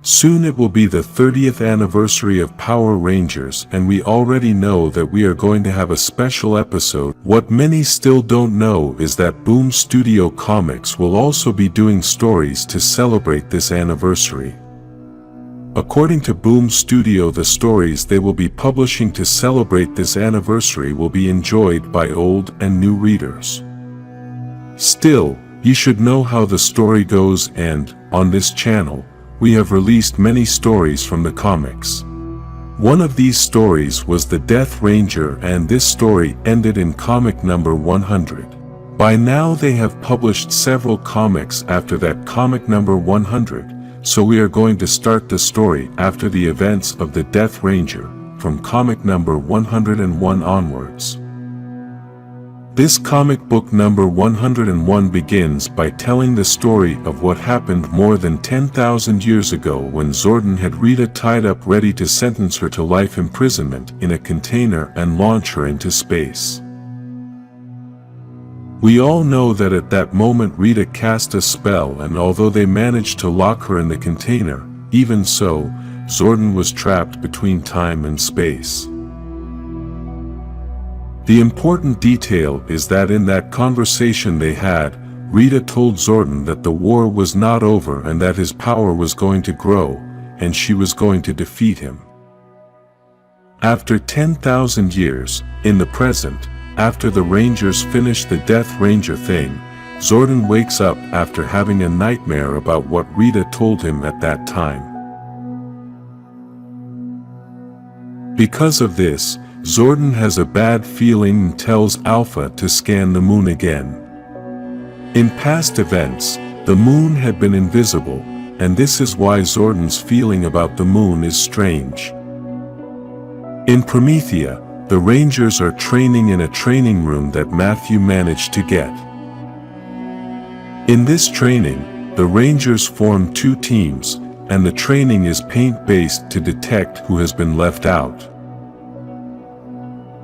Soon it will be the 30th anniversary of Power Rangers, and we already know that we are going to have a special episode. What many still don't know is that Boom Studio Comics will also be doing stories to celebrate this anniversary. According to Boom Studio, the stories they will be publishing to celebrate this anniversary will be enjoyed by old and new readers. Still, you should know how the story goes, and, on this channel, we have released many stories from the comics. One of these stories was the Death Ranger, and this story ended in comic number 100. By now they have published several comics after that comic number 100, so we are going to start the story after the events of the Death Ranger, from comic number 101 onwards. This comic book number 101 begins by telling the story of what happened more than 10,000 years ago when Zordon had Rita tied up ready to sentence her to life imprisonment in a container and launch her into space. We all know that at that moment Rita cast a spell, and although they managed to lock her in the container, even so, Zordon was trapped between time and space. The important detail is that in that conversation they had, Rita told Zordon that the war was not over and that his power was going to grow, and she was going to defeat him. After 10,000 years, in the present, after the Rangers finish the Death Ranger thing, Zordon wakes up after having a nightmare about what Rita told him at that time. Because of this, Zordon has a bad feeling and tells Alpha to scan the moon again. In past events, the moon had been invisible, and this is why Zordon's feeling about the moon is strange. In Promethea, the Rangers are training in a training room that Matthew managed to get. In this training, the Rangers form two teams, and the training is paint-based to detect who has been left out.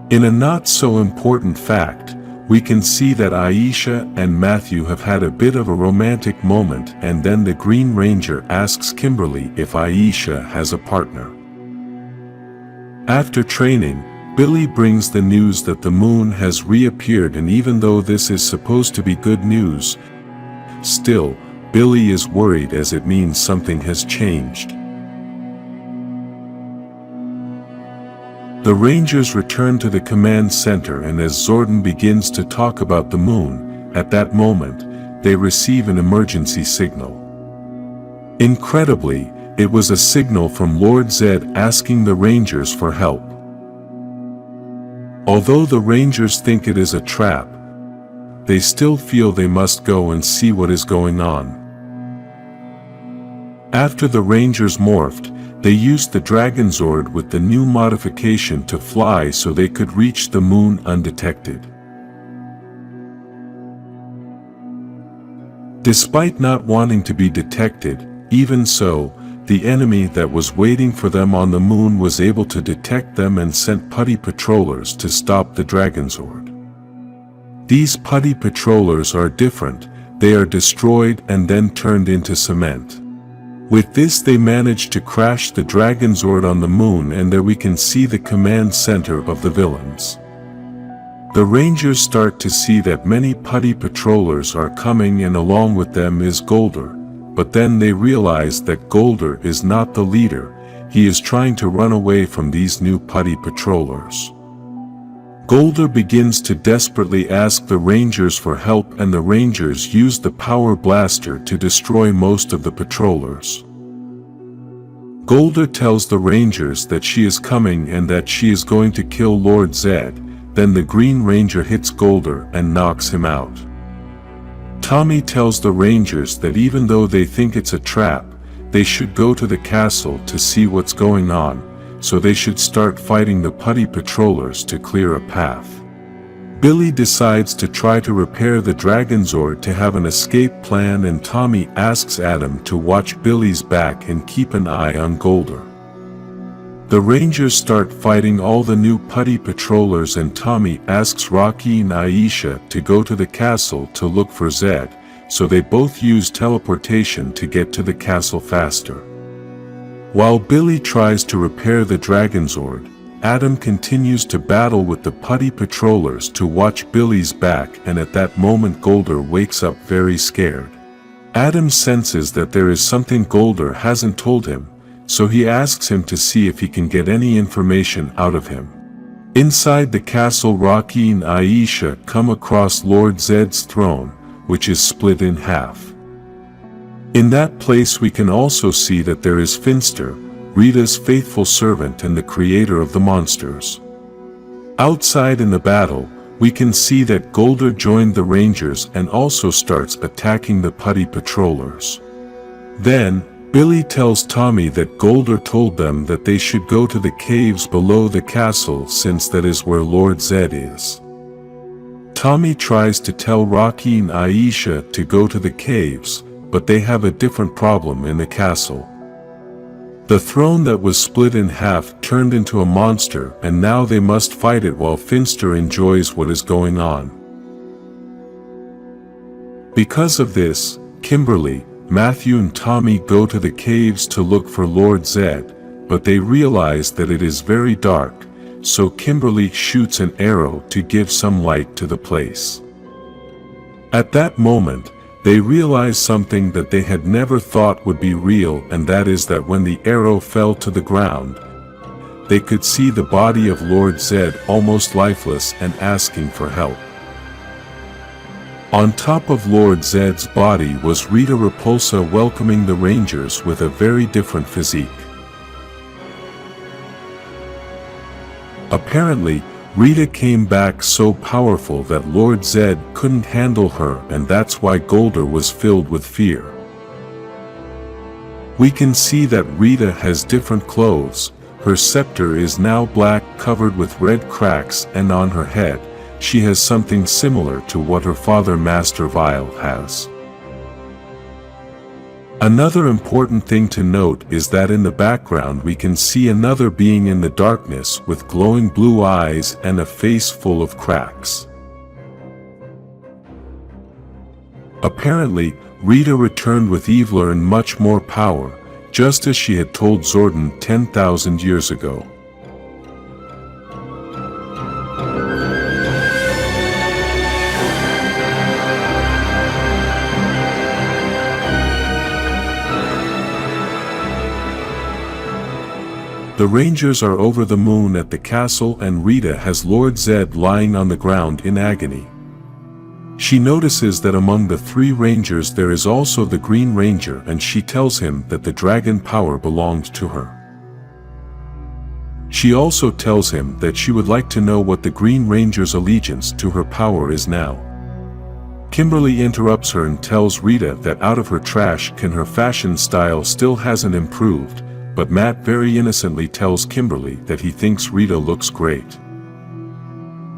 In a not-so-important fact, we can see that Aisha and Matthew have had a bit of a romantic moment, and then the Green Ranger asks Kimberly if Aisha has a partner. After training, Billy brings the news that the moon has reappeared, and even though this is supposed to be good news, still, Billy is worried as it means something has changed. The Rangers return to the command center, and as Zordon begins to talk about the moon, at that moment, they receive an emergency signal. Incredibly, it was a signal from Lord Zedd asking the Rangers for help. Although the Rangers think it is a trap, they still feel they must go and see what is going on. After the Rangers morphed, they used the Dragon Zord with the new modification to fly so they could reach the moon undetected. Despite not wanting to be detected, even so, the enemy that was waiting for them on the moon was able to detect them and sent putty patrollers to stop the Dragon Zord. These putty patrollers are different, they are destroyed and then turned into cement. With this they managed to crash the Dragon Zord on the moon, and there we can see the command center of the villains. The Rangers start to see that many putty patrollers are coming, and along with them is Golder, but then they realize that Golder is not the leader, he is trying to run away from these new putty patrollers. Golder begins to desperately ask the Rangers for help, and the Rangers use the power blaster to destroy most of the patrollers. Golder tells the Rangers that she is coming and that she is going to kill Lord Zedd, then the Green Ranger hits Golder and knocks him out. Tommy tells the Rangers that even though they think it's a trap, they should go to the castle to see what's going on, so they should start fighting the putty patrollers to clear a path. Billy decides to try to repair the Dragon Zord to have an escape plan, and Tommy asks Adam to watch Billy's back and keep an eye on Golder. The Rangers start fighting all the new putty patrollers, and Tommy asks Rocky and Aisha to go to the castle to look for Zedd, so they both use teleportation to get to the castle faster. While Billy tries to repair the Dragonzord, Adam continues to battle with the putty patrollers to watch Billy's back, and at that moment Golder wakes up very scared. Adam senses that there is something Golder hasn't told him, so he asks him to see if he can get any information out of him. Inside the castle, Rocky and Aisha come across Lord Zedd's throne, which is split in half. In that place we can also see that there is Finster, Rita's faithful servant and the creator of the monsters. Outside in the battle, we can see that Golder joined the Rangers and also starts attacking the putty patrollers. Then, Billy tells Tommy that Golder told them that they should go to the caves below the castle since that is where Lord Zedd is. Tommy tries to tell Rocky and Aisha to go to the caves, but they have a different problem in the castle. The throne that was split in half turned into a monster, and now they must fight it while Finster enjoys what is going on. Because of this, Kimberly, Matthew and Tommy go to the caves to look for Lord Zedd, but they realize that it is very dark, so Kimberly shoots an arrow to give some light to the place. At that moment, they realize something that they had never thought would be real, and that is that when the arrow fell to the ground, they could see the body of Lord Zedd almost lifeless and asking for help. On top of Lord Zedd's body was Rita Repulsa welcoming the Rangers with a very different physique. Apparently, Rita came back so powerful that Lord Zedd couldn't handle her, and that's why Golder was filled with fear. We can see that Rita has different clothes. Her scepter is now black covered with red cracks, and on her head, she has something similar to what her father Master Vile has. Another important thing to note is that in the background we can see another being in the darkness with glowing blue eyes and a face full of cracks. Apparently, Rita returned with Evler and much more power, just as she had told Zordon 10,000 years ago. The Rangers are over the moon at the castle, and Rita has Lord Zedd lying on the ground in agony. She notices that among the three Rangers there is also the Green Ranger, and she tells him that the dragon power belonged to her. She also tells him that she would like to know what the Green Ranger's allegiance to her power is now. Kimberly interrupts her and tells Rita that out of her trash can her fashion style still hasn't improved, but Matt very innocently tells Kimberly that he thinks Rita looks great.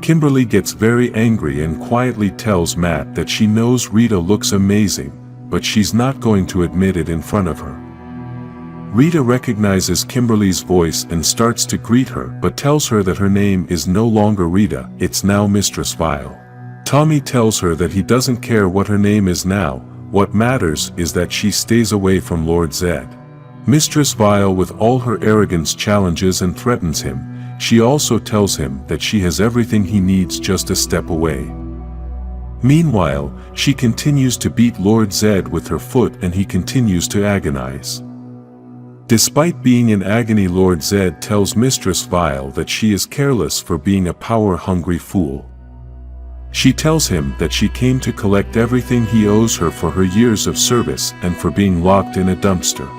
Kimberly gets very angry and quietly tells Matt that she knows Rita looks amazing, but she's not going to admit it in front of her. Rita recognizes Kimberly's voice and starts to greet her, but tells her that her name is no longer Rita, it's now Mistress Vile. Tommy tells her that he doesn't care what her name is now, what matters is that she stays away from Lord Zedd. Mistress Vile with all her arrogance challenges and threatens him. She also tells him that she has everything he needs just a step away. Meanwhile, she continues to beat Lord Zedd with her foot and he continues to agonize. Despite being in agony, Lord Zedd tells Mistress Vile that she is careless for being a power-hungry fool. She tells him that she came to collect everything he owes her for her years of service and for being locked in a dumpster.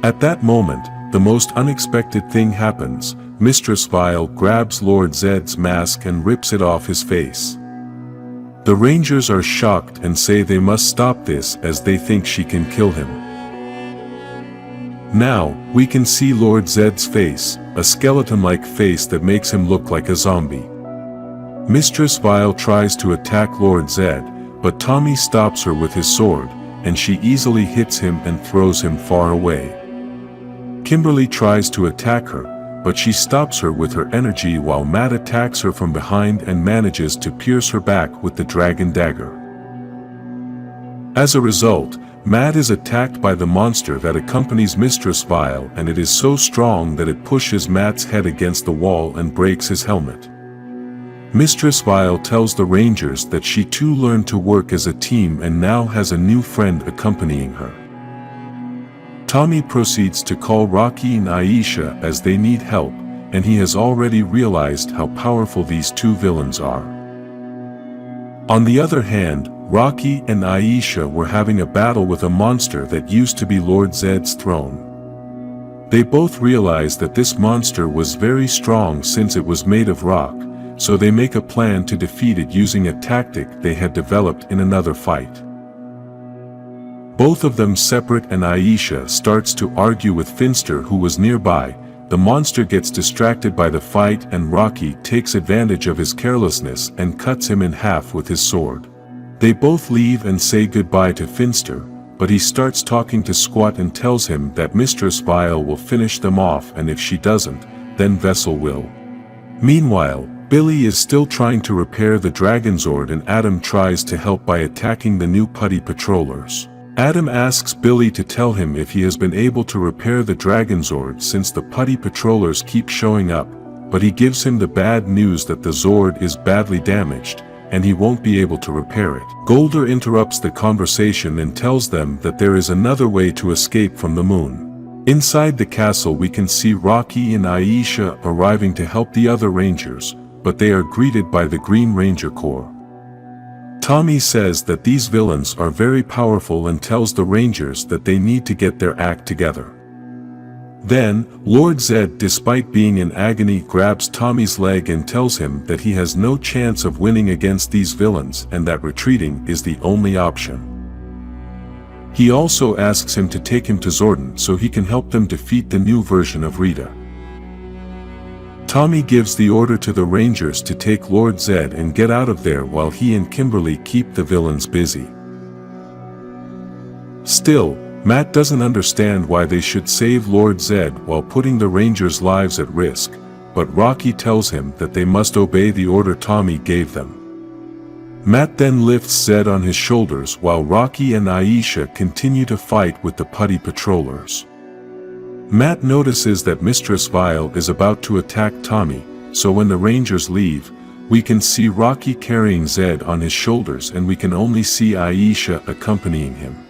At that moment, the most unexpected thing happens. Mistress Vile grabs Lord Zedd's mask and rips it off his face. The Rangers are shocked and say they must stop this as they think she can kill him. Now, we can see Lord Zedd's face, a skeleton-like face that makes him look like a zombie. Mistress Vile tries to attack Lord Zedd, but Tommy stops her with his sword, and she easily hits him and throws him far away. Kimberly tries to attack her, but she stops her with her energy while Matt attacks her from behind and manages to pierce her back with the dragon dagger. As a result, Matt is attacked by the monster that accompanies Mistress Vile, and it is so strong that it pushes Matt's head against the wall and breaks his helmet. Mistress Vile tells the Rangers that she too learned to work as a team and now has a new friend accompanying her. Tommy proceeds to call Rocky and Aisha as they need help, and he has already realized how powerful these two villains are. On the other hand, Rocky and Aisha were having a battle with a monster that used to be Lord Zedd's throne. They both realize that this monster was very strong since it was made of rock, so they make a plan to defeat it using a tactic they had developed in another fight. Both of them separate, and Aisha starts to argue with Finster, who was nearby. The monster gets distracted by the fight and Rocky takes advantage of his carelessness and cuts him in half with his sword. They both leave and say goodbye to Finster, but he starts talking to Squat and tells him that Mistress Vile will finish them off, and if she doesn't, then Vessel will. Meanwhile, Billy is still trying to repair the Dragon Zord, and Adam tries to help by attacking the new putty patrollers. Adam asks Billy to tell him if he has been able to repair the Dragon Zord since the putty patrollers keep showing up, but he gives him the bad news that the Zord is badly damaged, and he won't be able to repair it. Golder interrupts the conversation and tells them that there is another way to escape from the moon. Inside the castle we can see Rocky and Aisha arriving to help the other Rangers, but they are greeted by the Green Ranger Corps. Tommy says that these villains are very powerful and tells the Rangers that they need to get their act together. Then, Lord Zedd, despite being in agony, grabs Tommy's leg and tells him that he has no chance of winning against these villains and that retreating is the only option. He also asks him to take him to Zordon so he can help them defeat the new version of Rita. Tommy gives the order to the Rangers to take Lord Zedd and get out of there while he and Kimberly keep the villains busy. Still, Matt doesn't understand why they should save Lord Zedd while putting the Rangers' lives at risk, but Rocky tells him that they must obey the order Tommy gave them. Matt then lifts Zedd on his shoulders while Rocky and Aisha continue to fight with the putty patrollers. Matt notices that Mistress Vile is about to attack Tommy, so when the Rangers leave, we can see Rocky carrying Zedd on his shoulders and we can only see Aisha accompanying him.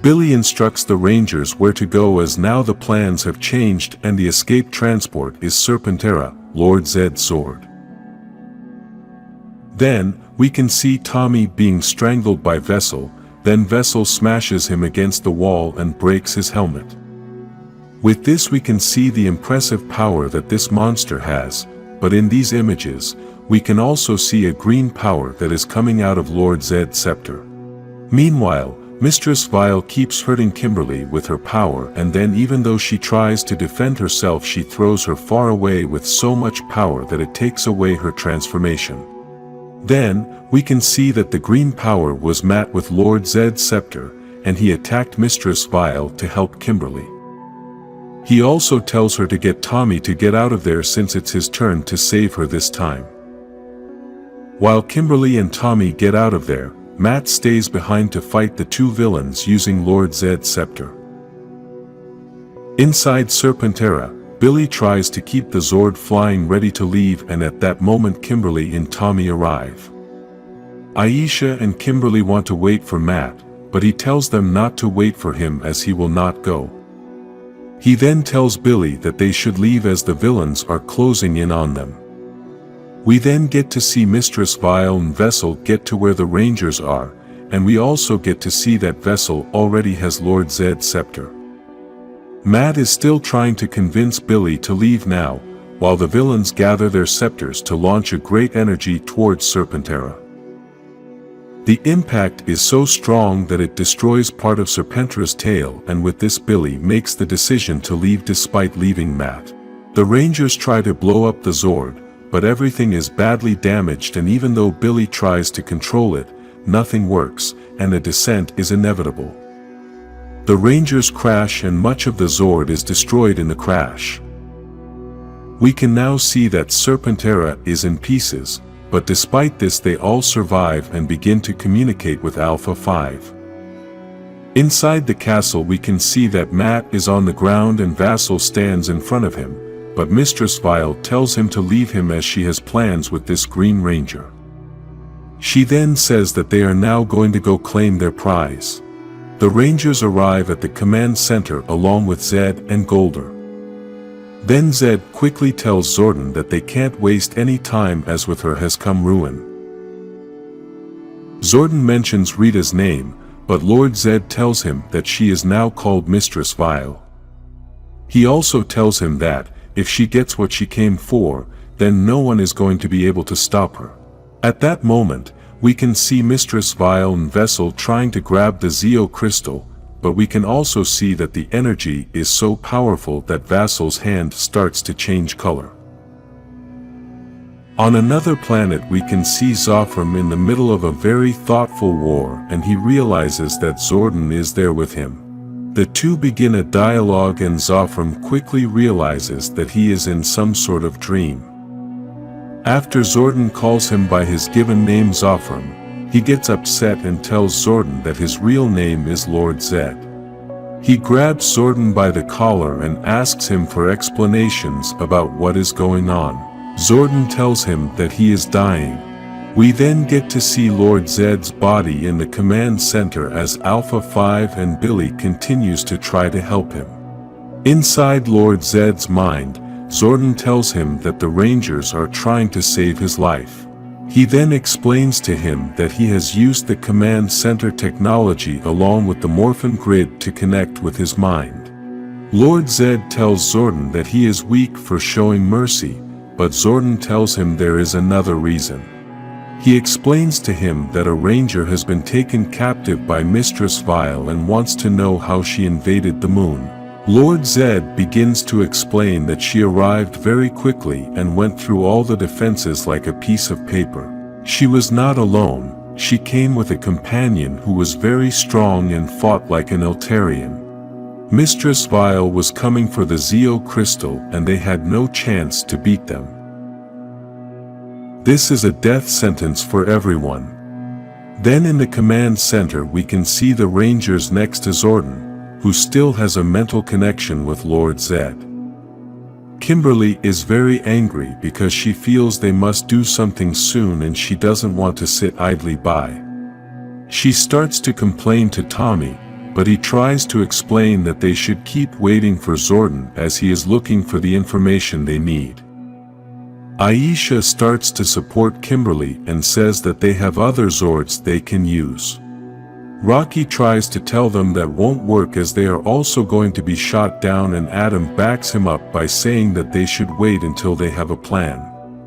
Billy instructs the Rangers where to go as now the plans have changed and the escape transport is Serpentera, Lord Zedd's sword. Then, we can see Tommy being strangled by Vessel, then Vessel smashes him against the wall and breaks his helmet. With this we can see the impressive power that this monster has, but in these images, we can also see a green power that is coming out of Lord Zedd's scepter. Meanwhile, Mistress Vile keeps hurting Kimberly with her power, and then even though she tries to defend herself, she throws her far away with so much power that it takes away her transformation. Then, we can see that the green power was met with Lord Zedd's scepter, and he attacked Mistress Vile to help Kimberly. He also tells her to get Tommy to get out of there since it's his turn to save her this time. While Kimberly and Tommy get out of there, Matt stays behind to fight the two villains using Lord Zedd's scepter. Inside Serpentera, Billy tries to keep the Zord flying ready to leave, and at that moment Kimberly and Tommy arrive. Aisha and Kimberly want to wait for Matt, but he tells them not to wait for him as he will not go. He then tells Billy that they should leave as the villains are closing in on them. We then get to see Mistress Vile and Vessel get to where the Rangers are, and we also get to see that Vessel already has Lord Zedd's scepter. Matt is still trying to convince Billy to leave now, while the villains gather their scepters to launch a great energy towards Serpentera. The impact is so strong that it destroys part of Serpentera's tail, and with this Billy makes the decision to leave despite leaving Matt. The Rangers try to blow up the Zord, but everything is badly damaged, and even though Billy tries to control it, nothing works, and a descent is inevitable. The Rangers crash and much of the Zord is destroyed in the crash. We can now see that Serpentera is in pieces, but despite this they all survive and begin to communicate with Alpha 5. Inside the castle we can see that Matt is on the ground and Vassal stands in front of him, but Mistress Vile tells him to leave him as she has plans with this Green Ranger. She then says that they are now going to go claim their prize. The Rangers arrive at the command center along with Zedd and Golder. Then Zedd quickly tells Zordon that they can't waste any time as with her has come ruin. Zordon mentions Rita's name, but Lord Zedd tells him that she is now called Mistress Vile. He also tells him that, if she gets what she came for, then no one is going to be able to stop her. At that moment, we can see Mistress Vile and Vessel trying to grab the Zeo crystal, but we can also see that the energy is so powerful that Vassal's hand starts to change color. On another planet we can see Zofram in the middle of a very thoughtful war, and he realizes that Zordon is there with him. The two begin a dialogue and Zofram quickly realizes that he is in some sort of dream. After Zordon calls him by his given name Zofram, he gets upset and tells Zordon that his real name is Lord Zedd. He grabs Zordon by the collar and asks him for explanations about what is going on. Zordon tells him that he is dying. We then get to see Lord Zedd's body in the command center as Alpha 5 and Billy continues to try to help him. Inside Lord Zedd's mind, Zordon tells him that the Rangers are trying to save his life. He then explains to him that he has used the command center technology along with the Morphin grid to connect with his mind. Lord Zedd tells Zordon that he is weak for showing mercy, but Zordon tells him there is another reason. He explains to him that a ranger has been taken captive by Mistress Vile and wants to know how she invaded the moon. Lord Zedd begins to explain that she arrived very quickly and went through all the defenses like a piece of paper. She was not alone, she came with a companion who was very strong and fought like an Eltarian. Mistress Vile was coming for the Zeo crystal and they had no chance to beat them. This is a death sentence for everyone. Then in the command center we can see the Rangers next to Zordon, who still has a mental connection with Lord Zedd. Kimberly is very angry because she feels they must do something soon and she doesn't want to sit idly by. She starts to complain to Tommy, but he tries to explain that they should keep waiting for Zordon as he is looking for the information they need. Aisha starts to support Kimberly and says that they have other Zords they can use. Rocky tries to tell them that won't work as they are also going to be shot down, and Adam backs him up by saying that they should wait until they have a plan.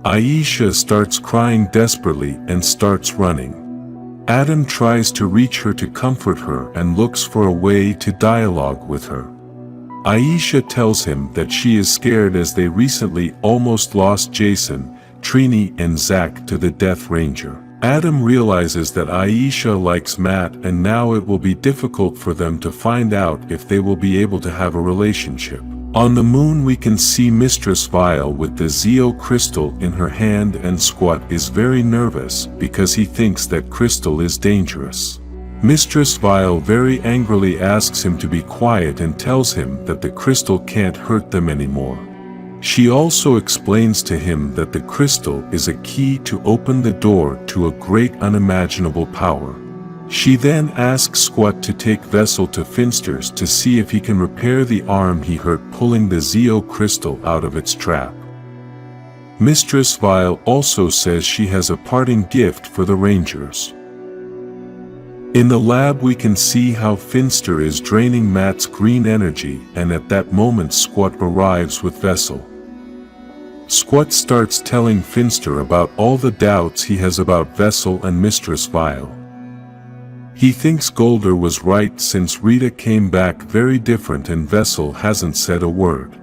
Aisha starts crying desperately and starts running. Adam tries to reach her to comfort her and looks for a way to dialogue with her. Aisha tells him that she is scared as they recently almost lost Jason, Trini and Zach to the Death Ranger. Adam realizes that Aisha likes Matt and now it will be difficult for them to find out if they will be able to have a relationship. On the moon we can see Mistress Vile with the Zeo crystal in her hand, and Squat is very nervous because he thinks that crystal is dangerous. Mistress Vile very angrily asks him to be quiet and tells him that the crystal can't hurt them anymore. She also explains to him that the crystal is a key to open the door to a great unimaginable power. She then asks Squat to take Vessel to Finster's to see if he can repair the arm he hurt pulling the Zeo crystal out of its trap. Mistress Vile also says she has a parting gift for the Rangers. In the lab we can see how Finster is draining Matt's green energy, and at that moment Squat arrives with Vessel. Squat starts telling Finster about all the doubts he has about Vessel and Mistress Vile. He thinks Golder was right since Rita came back very different and Vessel hasn't said a word.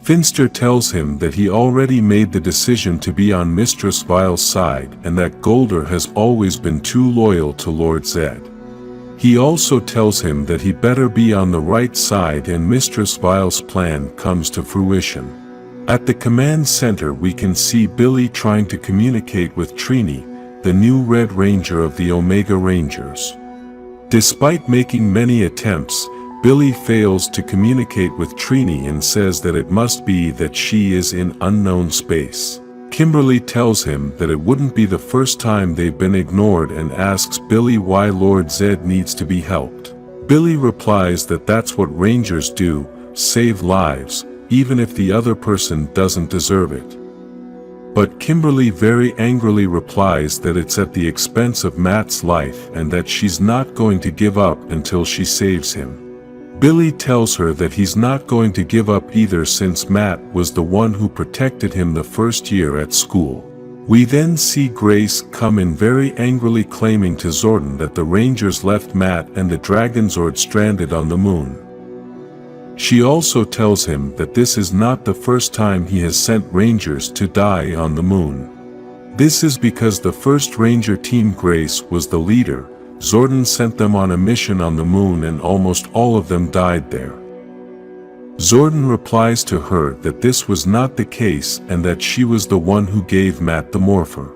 Finster tells him that he already made the decision to be on Mistress Vile's side and that Golder has always been too loyal to Lord Zedd. He also tells him that he better be on the right side and Mistress Vile's plan comes to fruition. At the command center we can see Billy trying to communicate with Trini, the new Red Ranger of the Omega Rangers. Despite making many attempts, Billy fails to communicate with Trini and says that it must be that she is in unknown space. Kimberly tells him that it wouldn't be the first time they've been ignored and asks Billy why Lord Zedd needs to be helped. Billy replies that that's what Rangers do, save lives, even if the other person doesn't deserve it. But Kimberly very angrily replies that it's at the expense of Matt's life and that she's not going to give up until she saves him. Billy tells her that he's not going to give up either since Matt was the one who protected him the first year at school. We then see Grace come in very angrily claiming to Zordon that the Rangers left Matt and the Dragonzord stranded on the moon. She also tells him that this is not the first time he has sent Rangers to die on the moon. This is because the first Ranger team Grace was the leader. Zordon sent them on a mission on the moon and almost all of them died there. Zordon replies to her that this was not the case and that she was the one who gave Matt the morpher.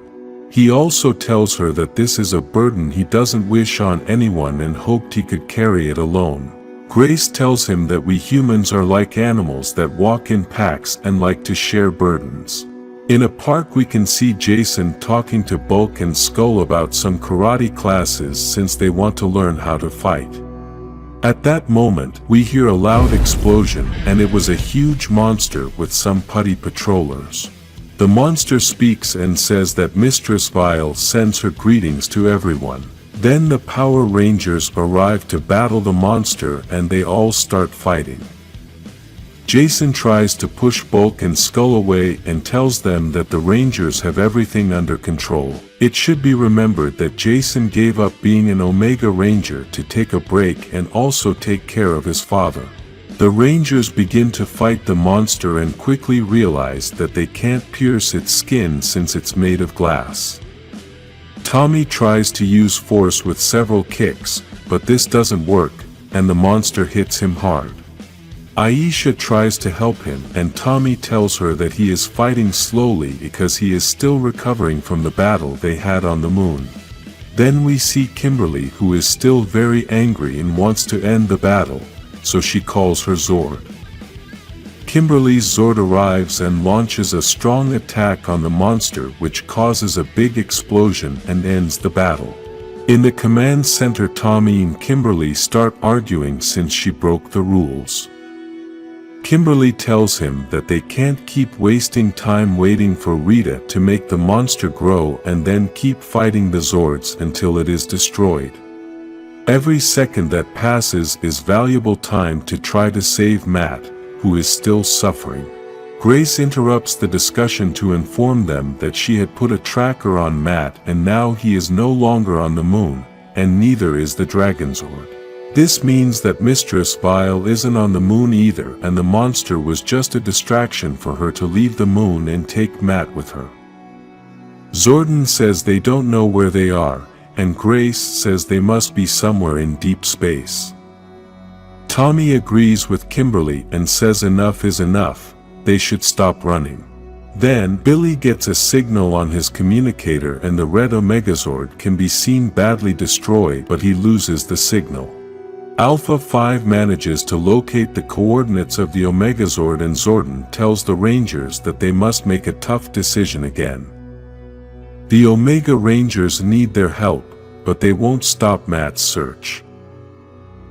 He also tells her that this is a burden he doesn't wish on anyone and hoped he could carry it alone. Grace tells him that we humans are like animals that walk in packs and like to share burdens. In a park we can see Jason talking to Bulk and Skull about some karate classes since they want to learn how to fight. At that moment, we hear a loud explosion and it was a huge monster with some putty patrollers. The monster speaks and says that Mistress Vile sends her greetings to everyone. Then the Power Rangers arrive to battle the monster and they all start fighting. Jason tries to push Bulk and Skull away and tells them that the Rangers have everything under control. It should be remembered that Jason gave up being an Omega Ranger to take a break and also take care of his father. The Rangers begin to fight the monster and quickly realize that they can't pierce its skin since it's made of glass. Tommy tries to use force with several kicks, but this doesn't work, and the monster hits him hard. Aisha tries to help him and Tommy tells her that he is fighting slowly because he is still recovering from the battle they had on the moon. Then we see Kimberly, who is still very angry and wants to end the battle, so she calls her Zord. Kimberly's Zord arrives and launches a strong attack on the monster which causes a big explosion and ends the battle. In the command center, Tommy and Kimberly start arguing since she broke the rules. Kimberly tells him that they can't keep wasting time waiting for Rita to make the monster grow and then keep fighting the Zords until it is destroyed. Every second that passes is valuable time to try to save Matt, who is still suffering. Grace interrupts the discussion to inform them that she had put a tracker on Matt and now he is no longer on the moon, and neither is the Dragonzord. This means that Mistress Vile isn't on the moon either and the monster was just a distraction for her to leave the moon and take Matt with her. Zordon says they don't know where they are, and Grace says they must be somewhere in deep space. Tommy agrees with Kimberly and says enough is enough, they should stop running. Then, Billy gets a signal on his communicator and the red Omegazord can be seen badly destroyed, but he loses the signal. Alpha 5 manages to locate the coordinates of the Omegazord and Zordon tells the Rangers that they must make a tough decision again. The Omega Rangers need their help, but they won't stop Matt's search.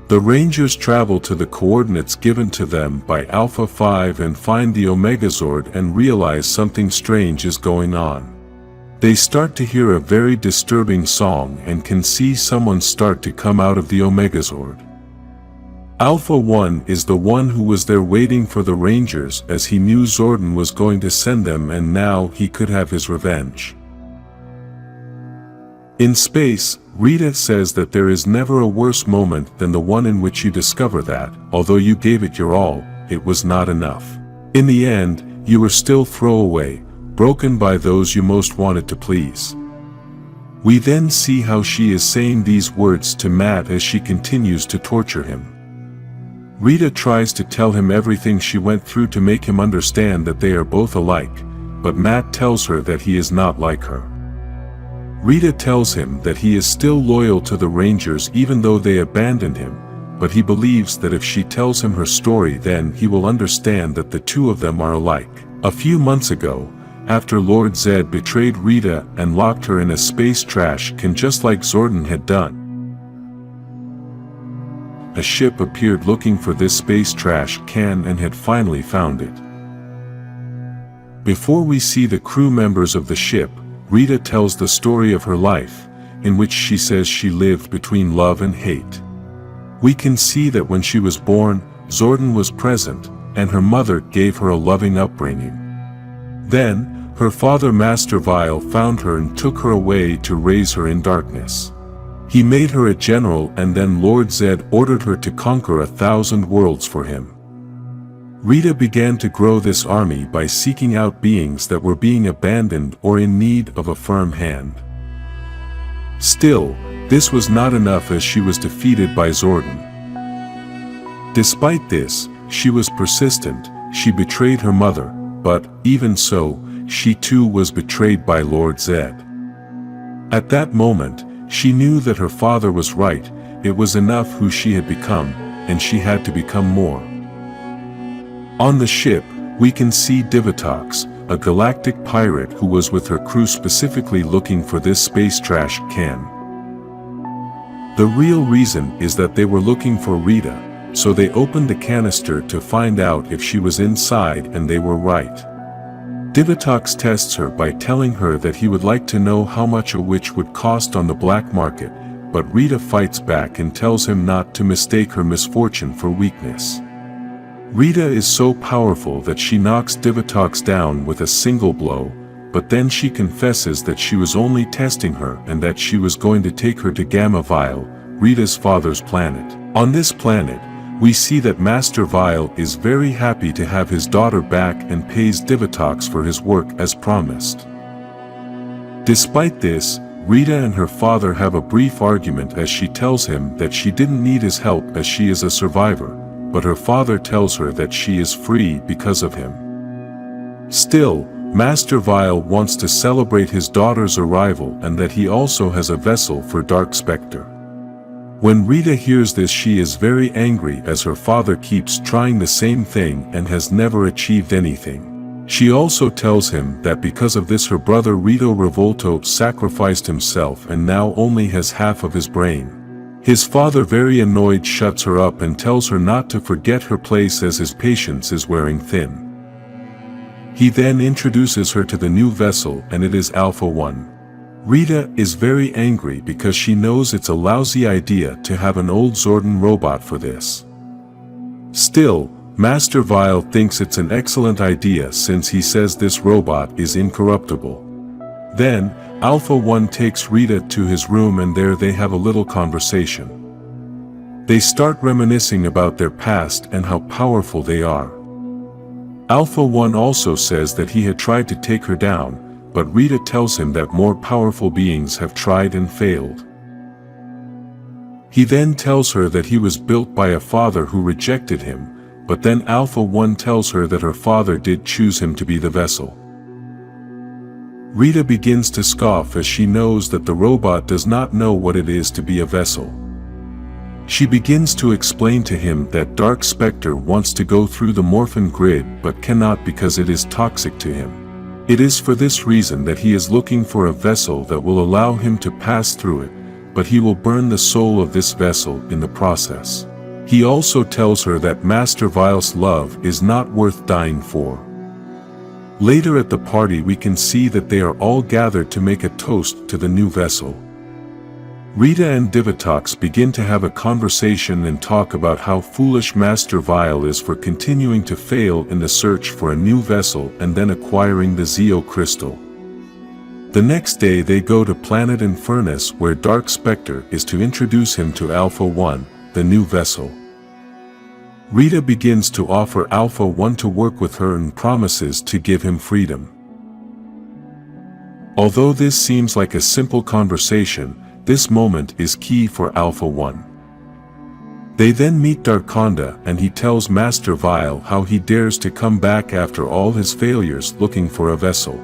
The Rangers travel to the coordinates given to them by Alpha 5 and find the Omegazord and realize something strange is going on. They start to hear a very disturbing song and can see someone start to come out of the Omegazord. Alpha 1 is the one who was there waiting for the Rangers as he knew Zordon was going to send them and now he could have his revenge. In space, Rita says that there is never a worse moment than the one in which you discover that, although you gave it your all, it was not enough. In the end, you were still throwaway, broken by those you most wanted to please. We then see how she is saying these words to Matt as she continues to torture him. Rita tries to tell him everything she went through to make him understand that they are both alike, but Matt tells her that he is not like her. Rita tells him that he is still loyal to the Rangers even though they abandoned him, but he believes that if she tells him her story then he will understand that the two of them are alike. A few months ago, after Lord Zedd betrayed Rita and locked her in a space trash can just like Zordon had done, a ship appeared looking for this space trash can and had finally found it. Before we see the crew members of the ship, Rita tells the story of her life, in which she says she lived between love and hate. We can see that when she was born, Zordon was present, and her mother gave her a loving upbringing. Then, her father Master Vile found her and took her away to raise her in darkness. He made her a general and then Lord Zedd ordered her to conquer 1,000 worlds for him. Rita began to grow this army by seeking out beings that were being abandoned or in need of a firm hand. Still, this was not enough as she was defeated by Zordon. Despite this, she was persistent, she betrayed her mother, but, even so, she too was betrayed by Lord Zedd. At that moment, she knew that her father was right, it was enough who she had become, and she had to become more. On the ship, we can see Divatox, a galactic pirate who was with her crew specifically looking for this space trash can. The real reason is that they were looking for Rita, so they opened the canister to find out if she was inside and they were right. Divatox tests her by telling her that he would like to know how much a witch would cost on the black market, but Rita fights back and tells him not to mistake her misfortune for weakness. Rita is so powerful that she knocks Divatox down with a single blow, but then she confesses that she was only testing her and that she was going to take her to Gamma Vile, Rita's father's planet. On this planet, we see that Master Vile is very happy to have his daughter back and pays Divatox for his work as promised. Despite this, Rita and her father have a brief argument as she tells him that she didn't need his help as she is a survivor, but her father tells her that she is free because of him. Still, Master Vile wants to celebrate his daughter's arrival and that he also has a vessel for Dark Spectre. When Rita hears this she is very angry as her father keeps trying the same thing and has never achieved anything. She also tells him that because of this her brother Rita Repulsa sacrificed himself and now only has half of his brain. His father very annoyed shuts her up and tells her not to forget her place as his patience is wearing thin. He then introduces her to the new vessel and it is Alpha 1. Rita is very angry because she knows it's a lousy idea to have an old Zordon robot for this. Still, Master Vile thinks it's an excellent idea since he says this robot is incorruptible. Then, Alpha 1 takes Rita to his room and there they have a little conversation. They start reminiscing about their past and how powerful they are. Alpha 1 also says that he had tried to take her down, but Rita tells him that more powerful beings have tried and failed. He then tells her that he was built by a father who rejected him, but then Alpha 1 tells her that her father did choose him to be the vessel. Rita begins to scoff as she knows that the robot does not know what it is to be a vessel. She begins to explain to him that Dark Spectre wants to go through the Morphin grid but cannot because it is toxic to him. It is for this reason that he is looking for a vessel that will allow him to pass through it, but he will burn the soul of this vessel in the process. He also tells her that Master Vile's love is not worth dying for. Later at the party we can see that they are all gathered to make a toast to the new vessel. Rita and Divatox begin to have a conversation and talk about how foolish Master Vile is for continuing to fail in the search for a new vessel and then acquiring the Zeo crystal. The next day they go to Planet Infernus where Dark Spectre is to introduce him to Alpha 1, the new vessel. Rita begins to offer Alpha 1 to work with her and promises to give him freedom. Although this seems like a simple conversation, this moment is key for Alpha 1. They then meet Darkonda and he tells Master Vile how he dares to come back after all his failures looking for a vessel.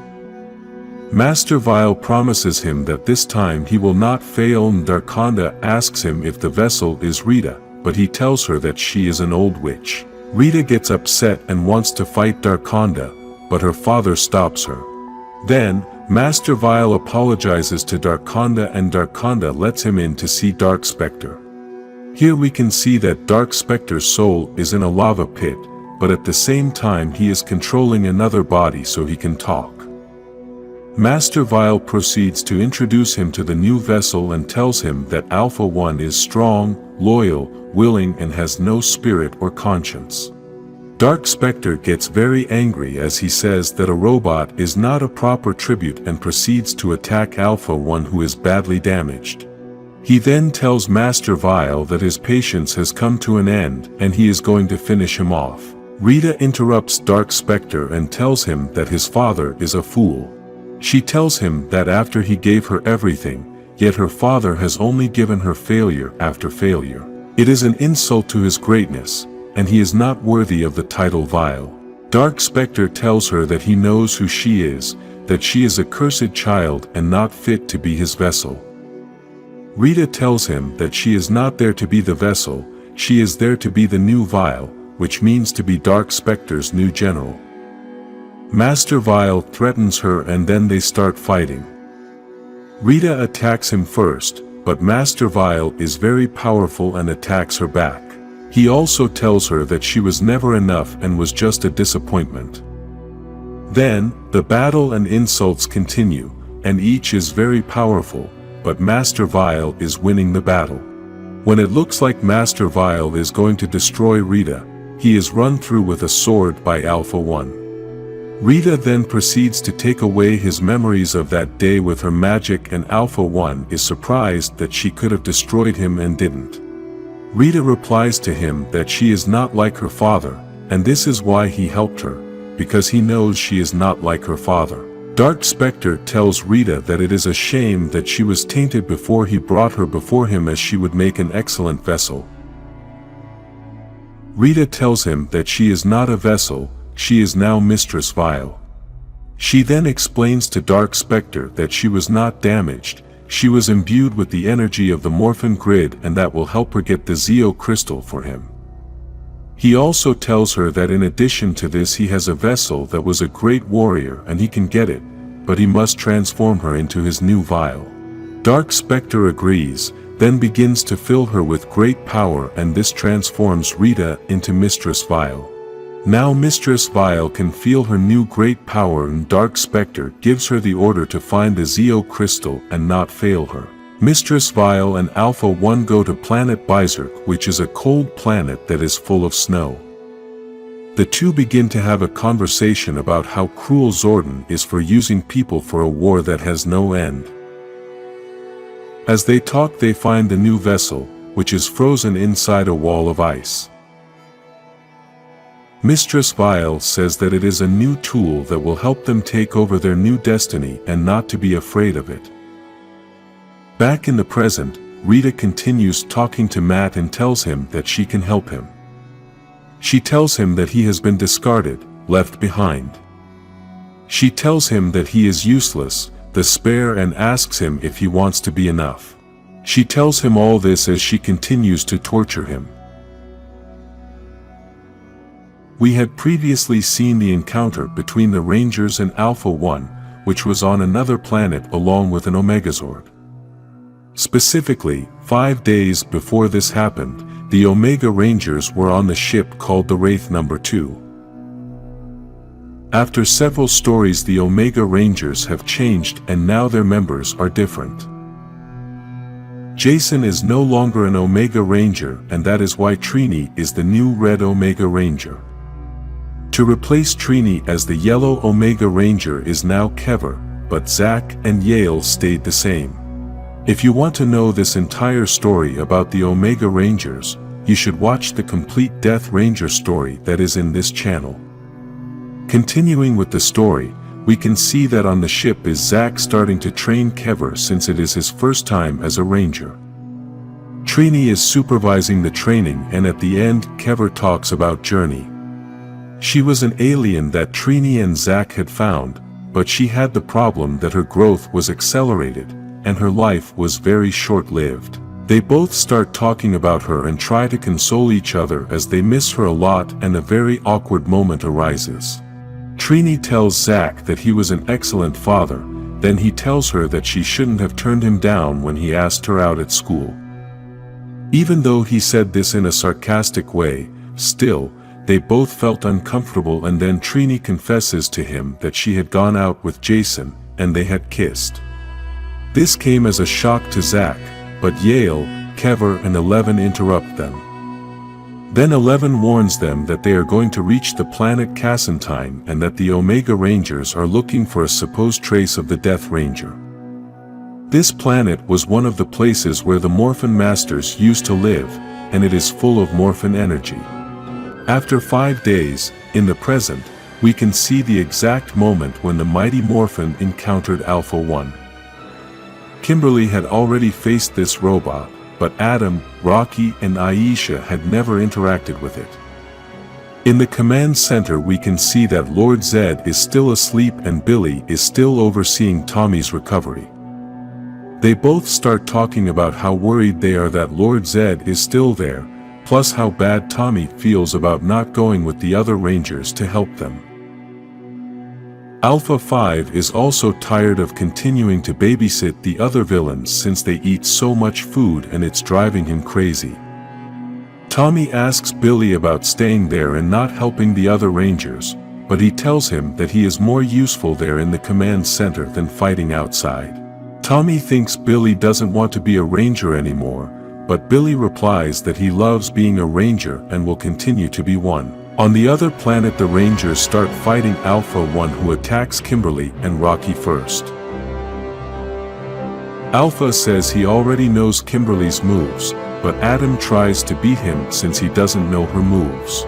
Master Vile promises him that this time he will not fail, and Darkonda asks him if the vessel is Rita, but he tells her that she is an old witch. Rita gets upset and wants to fight Darkonda, but her father stops her. Then, Master Vile apologizes to Darkonda and Darkonda lets him in to see Dark Spectre. Here we can see that Dark Spectre's soul is in a lava pit, but at the same time he is controlling another body so he can talk. Master Vile proceeds to introduce him to the new vessel and tells him that Alpha One is strong, loyal, willing and has no spirit or conscience. Dark Spectre gets very angry as he says that a robot is not a proper tribute and proceeds to attack Alpha One, who is badly damaged. He then tells Master Vile that his patience has come to an end and he is going to finish him off. Rita interrupts Dark Spectre and tells him that his father is a fool. She tells him that after he gave her everything, yet her father has only given her failure after failure. It is an insult to his greatness, and he is not worthy of the title Vile. Dark Spectre tells her that he knows who she is, that she is a cursed child and not fit to be his vessel. Rita tells him that she is not there to be the vessel, she is there to be the new Vile, which means to be Dark Spectre's new general. Master Vile threatens her and then they start fighting. Rita attacks him first, but Master Vile is very powerful and attacks her back. He also tells her that she was never enough and was just a disappointment. Then, the battle and insults continue, and each is very powerful, but Master Vile is winning the battle. When it looks like Master Vile is going to destroy Rita, he is run through with a sword by Alpha One. Rita then proceeds to take away his memories of that day with her magic, and Alpha One is surprised that she could have destroyed him and didn't. Rita replies to him that she is not like her father, and this is why he helped her, because he knows she is not like her father. Dark Spectre tells Rita that it is a shame that she was tainted before he brought her before him, as she would make an excellent vessel. Rita tells him that she is not a vessel, she is now Mistress Vile. She then explains to Dark Spectre that she was not damaged, she was imbued with the energy of the Morphin grid, and that will help her get the Zeo crystal for him. He also tells her that in addition to this he has a vessel that was a great warrior and he can get it, but he must transform her into his new Vile. Dark Spectre agrees, then begins to fill her with great power, and this transforms Rita into Mistress Vile. Now Mistress Vile can feel her new great power, and Dark Spectre gives her the order to find the Zeo crystal and not fail her. Mistress Vile and Alpha One go to planet Berserk, which is a cold planet that is full of snow. The two begin to have a conversation about how cruel Zordon is for using people for a war that has no end. As they talk, they find the new vessel, which is frozen inside a wall of ice. Mistress Vile says that it is a new tool that will help them take over their new destiny and not to be afraid of it. Back in the present, Rita continues talking to Matt and tells him that she can help him. She tells him that he has been discarded, left behind. She tells him that he is useless, the spare, and asks him if he wants to be enough. She tells him all this as she continues to torture him. We had previously seen the encounter between the Rangers and Alpha One, which was on another planet along with an Omegazord. Specifically, 5 days before this happened, the Omega Rangers were on the ship called the Wraith No. 2. After several stories, the Omega Rangers have changed and now their members are different. Jason is no longer an Omega Ranger, and that is why Trini is the new Red Omega Ranger. To replace Trini as the Yellow Omega Ranger is now Kevor, but Zack and Yale stayed the same. If you want to know this entire story about the Omega Rangers, you should watch the complete Death Ranger story that is in this channel. Continuing with the story, we can see that on the ship is Zack starting to train Kevor since it is his first time as a Ranger. Trini is supervising the training, and at the end Kevor talks about Journey. She was an alien that Trini and Zack had found, but she had the problem that her growth was accelerated, and her life was very short-lived. They both start talking about her and try to console each other as they miss her a lot, and a very awkward moment arises. Trini tells Zack that he was an excellent father, then he tells her that she shouldn't have turned him down when he asked her out at school. Even though he said this in a sarcastic way, still, they both felt uncomfortable, and then Trini confesses to him that she had gone out with Jason, and they had kissed. This came as a shock to Zack, but Yale, Kevor and Eleven interrupt them. Then Eleven warns them that they are going to reach the planet Casentine and that the Omega Rangers are looking for a supposed trace of the Death Ranger. This planet was one of the places where the Morphin Masters used to live, and it is full of Morphin energy. After 5 days, in the present, we can see the exact moment when the mighty Morphin encountered Alpha 1. Kimberly had already faced this robot, but Adam, Rocky and Aisha had never interacted with it. In the command center we can see that Lord Zedd is still asleep and Billy is still overseeing Tommy's recovery. They both start talking about how worried they are that Lord Zedd is still there, plus how bad Tommy feels about not going with the other Rangers to help them. Alpha 5 is also tired of continuing to babysit the other villains since they eat so much food and it's driving him crazy. Tommy asks Billy about staying there and not helping the other Rangers, but he tells him that he is more useful there in the command center than fighting outside. Tommy thinks Billy doesn't want to be a Ranger anymore, but Billy replies that he loves being a Ranger and will continue to be one. On the other planet the Rangers start fighting Alpha 1, who attacks Kimberly and Rocky first. Alpha says he already knows Kimberly's moves, but Adam tries to beat him since he doesn't know her moves.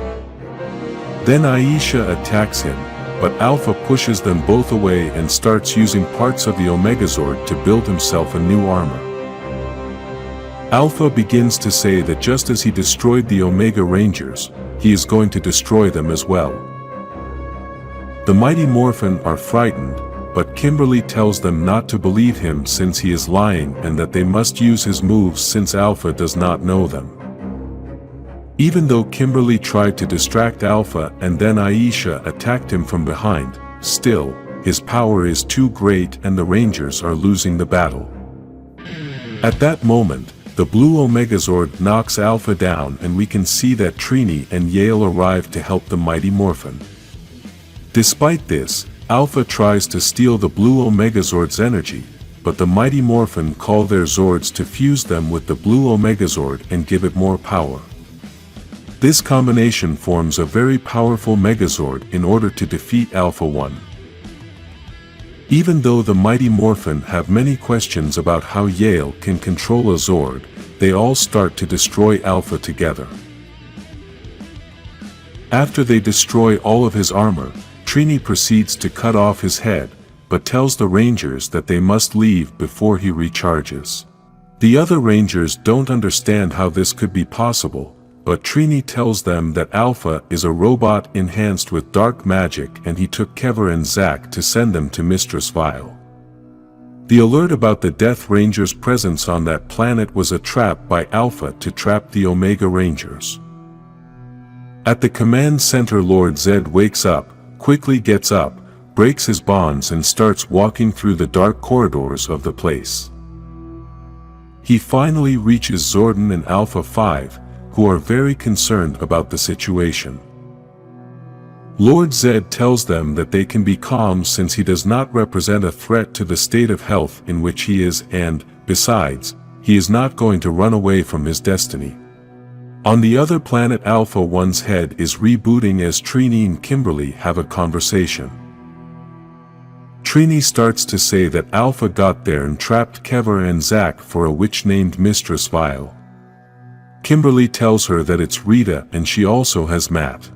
Then Aisha attacks him, but Alpha pushes them both away and starts using parts of the Omegazord to build himself a new armor. Alpha begins to say that just as he destroyed the Omega Rangers, he is going to destroy them as well. The mighty Morphin are frightened, but Kimberly tells them not to believe him since he is lying and that they must use his moves since Alpha does not know them. Even though Kimberly tried to distract Alpha and then Aisha attacked him from behind, still, his power is too great and the Rangers are losing the battle. At that moment, the blue Omegazord knocks Alpha down and we can see that Trini and Yale arrive to help the mighty Morphin. Despite this, Alpha tries to steal the blue Omegazord's energy, but the mighty Morphin call their Zords to fuse them with the blue Omegazord and give it more power. This combination forms a very powerful Megazord in order to defeat Alpha 1. Even though the mighty Morphin have many questions about how Yale can control a Zord, they all start to destroy Alpha together. After they destroy all of his armor, Trini proceeds to cut off his head, but tells the Rangers that they must leave before he recharges. The other Rangers don't understand how this could be possible, but Trini tells them that Alpha is a robot enhanced with dark magic and he took Kevor and Zack to send them to Mistress Vile. The alert about the Death Ranger's presence on that planet was a trap by Alpha to trap the Omega Rangers. At the command center Lord Zedd wakes up, quickly gets up, breaks his bonds and starts walking through the dark corridors of the place. He finally reaches Zordon and Alpha 5, who are very concerned about the situation. Lord Zedd tells them that they can be calm since he does not represent a threat to the state of health in which he is and, besides, he is not going to run away from his destiny. On the other planet Alpha 1's head is rebooting as Trini and Kimberly have a conversation. Trini starts to say that Alpha got there and trapped Kevor and Zack for a witch named Mistress Vile. Kimberly tells her that it's Rita and she also has Matt.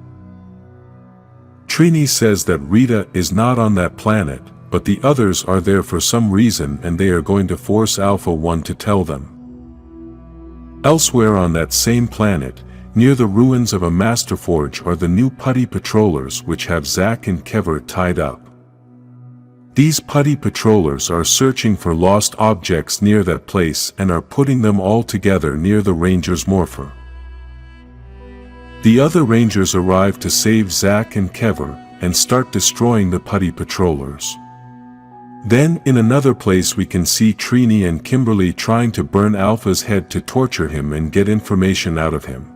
Trini says that Rita is not on that planet, but the others are there for some reason and they are going to force Alpha 1 to tell them. Elsewhere on that same planet, near the ruins of a master forge are the new putty patrollers which have Zack and Kevor tied up. These putty patrollers are searching for lost objects near that place and are putting them all together near the Rangers' morpher. The other Rangers arrive to save Zack and Kevor, and start destroying the putty patrollers. Then in another place we can see Trini and Kimberly trying to burn Alpha's head to torture him and get information out of him.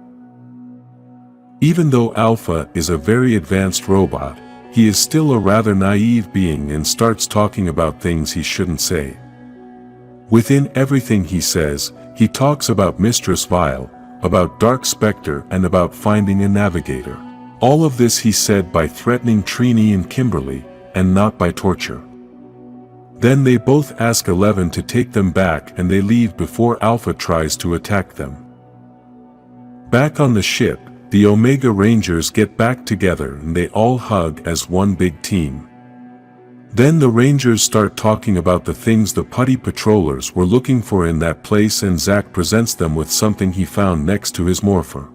Even though Alpha is a very advanced robot, he is still a rather naive being and starts talking about things he shouldn't say. Within everything he says, he talks about Mistress Vile, about Dark Spectre and about finding a navigator. All of this he said by threatening Trini and Kimberly, and not by torture. Then they both ask 11 to take them back and they leave before Alpha tries to attack them. Back on the ship, the Omega Rangers get back together and they all hug as one big team. Then the Rangers start talking about the things the putty patrollers were looking for in that place, and Zack presents them with something he found next to his morpher.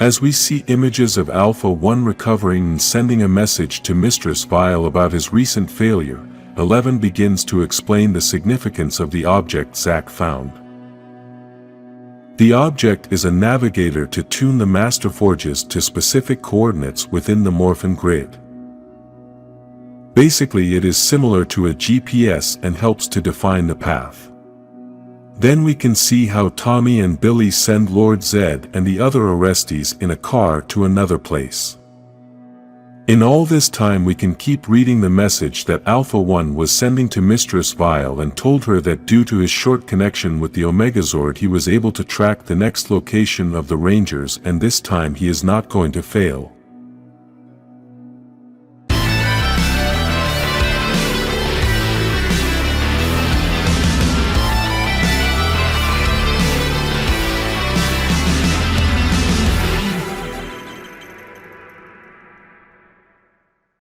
As we see images of Alpha 1 recovering and sending a message to Mistress Vile about his recent failure, 11 begins to explain the significance of the object Zack found. The object is a navigator to tune the master forges to specific coordinates within the Morphin grid. Basically, it is similar to a GPS and helps to define the path. Then we can see how Tommy and Billy send Lord Zedd and the other arrestees in a car to another place. In all this time we can keep reading the message that Alpha 1 was sending to Mistress Vile and told her that due to his short connection with the Omegazord he was able to track the next location of the Rangers, and this time he is not going to fail.